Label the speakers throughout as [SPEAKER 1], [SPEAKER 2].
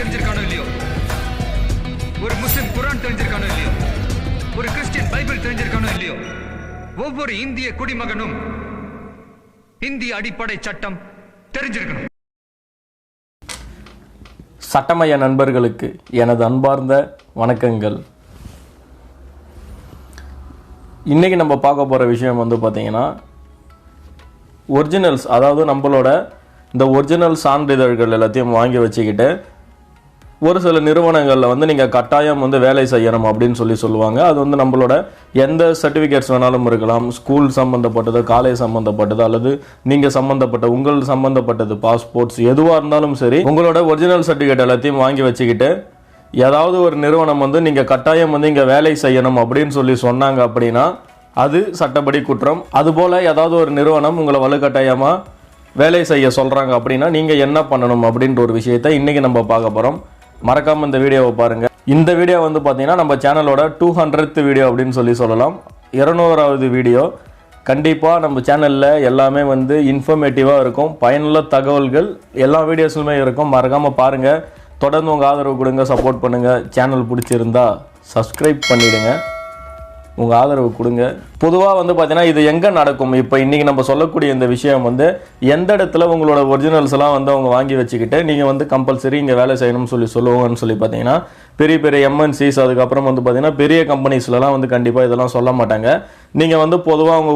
[SPEAKER 1] தெரிஞ்சிருக்கானோ இல்லையோ, ஒரு முஸ்லிம் குர்ஆன் தெரிஞ்சிருக்கானோ இல்லையோ, ஒரு கிறிஸ்டியன் பைபிள் தெரிஞ்சிருக்கானோ இல்லையோ, ஒவ்வொரு இந்திய குடிமகனும் இந்திய அடிப்படை சட்டம் தெரிஞ்சிருக்கணும்.
[SPEAKER 2] சட்டமய நண்பர்களுக்கு எனது அன்பார்ந்த வணக்கங்கள். இன்றைக்கி நம்ம பார்க்க போகிற விஷயம் வந்து பார்த்திங்கன்னா ஒரிஜினல்ஸ், அதாவது நம்மளோட இந்த ஒரிஜினல் சான்றிதழ்கள் எல்லாத்தையும் வாங்கி வச்சுக்கிட்டு ஒரு சில நிறுவனங்களில் வந்து நீங்கள் கட்டாயம் வந்து வேலை செய்யணும் அப்படின்னு சொல்லுவாங்க. அது வந்து நம்மளோட எந்த சர்டிஃபிகேட்ஸ் வேணாலும் இருக்கலாம், ஸ்கூல் சம்மந்தப்பட்டது, காலேஜ் சம்மந்தப்பட்டது, அல்லது நீங்கள் உங்கள் சம்மந்தப்பட்டது, பாஸ்போர்ட்ஸ் எதுவாக இருந்தாலும் சரி, உங்களோட ஒரிஜினல் சர்டிஃபிகேட் எல்லாத்தையும் வாங்கி வச்சுக்கிட்டு ஏதாவது ஒரு நிறுவனம் வந்து நீங்கள் கட்டாயம் வந்து இங்கே வேலை செய்யணும் அப்படின்னு சொன்னாங்க அப்படின்னா அது சட்டப்படி குற்றம். அதுபோல் ஏதாவது ஒரு நிறுவனம் உங்களை வலுக்கட்டாயமாக வேலை செய்ய சொல்கிறாங்க அப்படின்னா நீங்கள் என்ன பண்ணணும் அப்படின்ற ஒரு விஷயத்தை இன்றைக்கி நம்ம பார்க்க போகிறோம். மறக்காமல் இந்த வீடியோவை பாருங்கள். இந்த வீடியோ வந்து பார்த்தீங்கன்னா நம்ம சேனலோட 200th வீடியோ அப்படின்னு சொல்லலாம். 200வது வீடியோ. கண்டிப்பாக நம்ம சேனலில் எல்லாமே வந்து இன்ஃபர்மேட்டிவாக இருக்கும், பயனுள்ள தகவல்கள் எல்லா வீடியோஸ்லுமே இருக்கும். மறக்காமல் பாருங்கள், தொடர்ந்து உங்கள் ஆதரவு கொடுங்க, சப்போர்ட் பண்ணுங்கள். சேனல் பிடிச்சிருந்தா சப்ஸ்கிரைப் பண்ணிவிடுங்க, உங்கள் ஆதரவு கொடுங்க. பொதுவாக வந்து பார்த்தீங்கன்னா இது எங்கே நடக்கும், இப்போ இன்றைக்கி நம்ம சொல்லக்கூடிய இந்த விஷயம் வந்து எந்த இடத்துல உங்களோட ஒரிஜினல்ஸ் எல்லாம் வந்து அவங்க வாங்கி வச்சுக்கிட்டு நீங்கள் வந்து கம்பல்சரி இங்கே வேலை செய்யணும்னு சொல்லுவாங்கன்னு பார்த்தீங்கன்னா பெரிய பெரிய எம்என்சிஸ், அதுக்கப்புறம் வந்து பார்த்தீங்கன்னா பெரிய கம்பெனிஸ்லாம் வந்து கண்டிப்பாக இதெல்லாம் சொல்ல மாட்டாங்க. நீங்கள் வந்து பொதுவாக அவங்க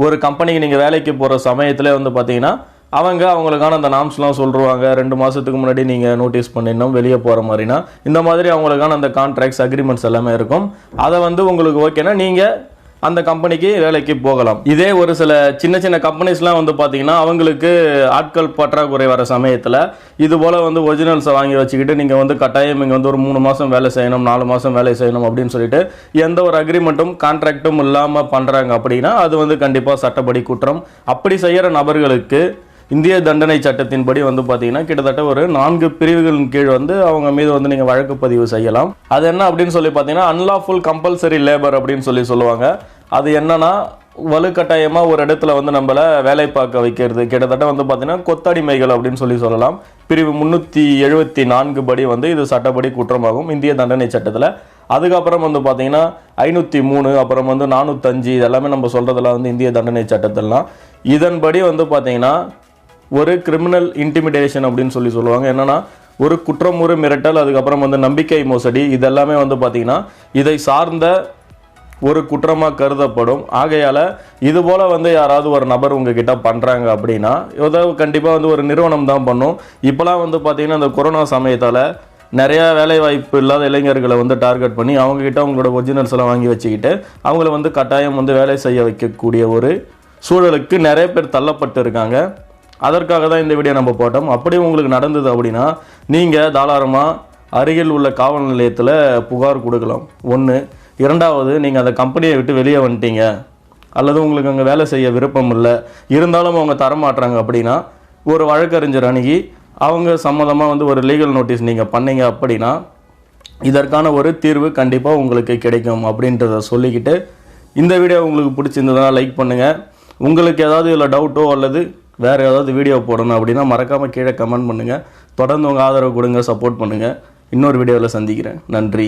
[SPEAKER 2] ஒரு கம்பெனிக்கு நீங்கள் வேலைக்கு போகிற சமயத்தில் வந்து பார்த்தீங்கன்னா அவங்களுக்கான அந்த நாம்ஸ்லாம் சொல்லுவாங்க. 2 மாதத்துக்கு முன்னாடி நீங்கள் நோட்டீஸ் பண்ணிடணும் வெளியே போகிற மாதிரினா, இந்த மாதிரி அவங்களுக்கான அந்த கான்ட்ராக்ட்ஸ், அக்ரிமெண்ட்ஸ் எல்லாமே இருக்கும். அதை வந்து உங்களுக்கு ஓகேனா நீங்கள் அந்த கம்பெனிக்கு வேலைக்கு போகலாம். இதே ஒரு சில சின்ன சின்ன கம்பெனிஸ்லாம் வந்து பார்த்தீங்கன்னா அவங்களுக்கு ஆட்கள் பற்றாக்குறை வர சமயத்தில் இது போல் வந்து ஒரிஜினல்ஸை வாங்கி வச்சுக்கிட்டு நீங்கள் வந்து கட்டாயம் இங்கே வந்து ஒரு 3 மாதம் வேலை செய்யணும், 4 மாதம் வேலை செய்யணும் அப்படின்னு சொல்லிட்டு எந்த ஒரு அக்ரிமெண்ட்டும் கான்ட்ராக்டும் இல்லாமல் பண்ணுறாங்க அப்படின்னா அது வந்து கண்டிப்பாக சட்டப்படி குற்றம். அப்படி செய்கிற நபர்களுக்கு இந்திய தண்டனை சட்டத்தின்படி வந்து பார்த்தீங்கன்னா கிட்டத்தட்ட ஒரு 4 பிரிவுகளின் கீழ் வந்து அவங்க மீது வந்து நீங்கள் வழக்கு பதிவு செய்யலாம். அது என்ன அப்படின்னு பார்த்தீங்கன்னா அன்லாஃபுல் கம்பல்சரி லேபர் அப்படின்னு சொல்லுவாங்க. அது என்னன்னா வலுக்கட்டாயமாக ஒரு இடத்துல வந்து நம்மளை வேலை பார்க்க வைக்கிறது, கிட்டத்தட்ட வந்து பார்த்தீங்கன்னா கொத்தடிமைகள் அப்படின்னு சொல்லலாம். பிரிவு 374 படி வந்து இது சட்டப்படி குற்றமாகும் இந்திய தண்டனை சட்டத்தில். அதுக்கப்புறம் வந்து பார்த்தீங்கன்னா 503, அப்புறம் வந்து 405, இதெல்லாமே நம்ம சொல்கிறதெல்லாம் வந்து இந்திய தண்டனை சட்டத்திலாம். இதன்படி வந்து பார்த்தீங்கன்னா ஒரு கிரிமினல் இன்டிமிடேஷன் அப்படின்னு சொல்லுவாங்க. என்னன்னா ஒரு குற்றமுறு மிரட்டல், அதுக்கப்புறம் வந்து நம்பிக்கை மோசடி, இதெல்லாமே வந்து பார்த்தீங்கன்னா இதை சார்ந்த ஒரு குற்றமாக கருதப்படும். ஆகையால் இது போல் வந்து யாராவது ஒரு நபர் உங்ககிட்ட பண்ணுறாங்க அப்படின்னா ஏதாவது கண்டிப்பாக வந்து ஒரு நிறுவனம் தான் பண்ணும். இப்போலாம் வந்து பார்த்தீங்கன்னா இந்த கொரோனா சமயத்தால் நிறையா வேலைவாய்ப்பு இல்லாத இளைஞர்களை வந்து டார்கெட் பண்ணி அவங்கக்கிட்ட அவங்களோட ஒரிஜினல்ஸ் எல்லாம் வாங்கி வச்சுக்கிட்டு அவங்கள வந்து கட்டாயம் வந்து வேலை செய்ய வைக்கக்கூடிய ஒரு சூழலுக்கு நிறைய பேர் தள்ளப்பட்டு இருக்காங்க. அதற்காக தான் இந்த வீடியோ நம்ம போட்டோம். அப்படி உங்களுக்கு நடந்தது அப்படின்னா நீங்கள் தாராளமாக அருகில் உள்ள காவல் நிலையத்தில் புகார் கொடுக்கலாம். 1. 2வது, நீங்கள் அந்த கம்பெனியை விட்டு வெளியே வந்துட்டீங்க, அல்லது உங்களுக்கு அங்கே வேலை செய்ய விருப்பம் இல்லை, இருந்தாலும் அவங்க தரமாட்டுறாங்க அப்படின்னா ஒரு வழக்கறிஞர் அணுகி அவங்க சம்மந்தமாக வந்து ஒரு லீகல் நோட்டீஸ் நீங்கள் பண்ணீங்க அப்படின்னா இதற்கான ஒரு தீர்வு கண்டிப்பாக உங்களுக்கு கிடைக்கும் அப்படின்றத சொல்லிக்கிட்டு இந்த வீடியோ உங்களுக்கு பிடிச்சிருந்ததுனா லைக் பண்ணுங்கள். உங்களுக்கு ஏதாவது இதில் டவுட்டோ அல்லது வேறு ஏதாவது வீடியோ போடணும் அப்படின்னா மறக்காமல் கீழே கமெண்ட் பண்ணுங்கள். தொடர்ந்து உங்கள் ஆதரவு கொடுங்க, சப்போர்ட் பண்ணுங்கள். இன்னொரு வீடியோவில் சந்திக்கிறேன். நன்றி.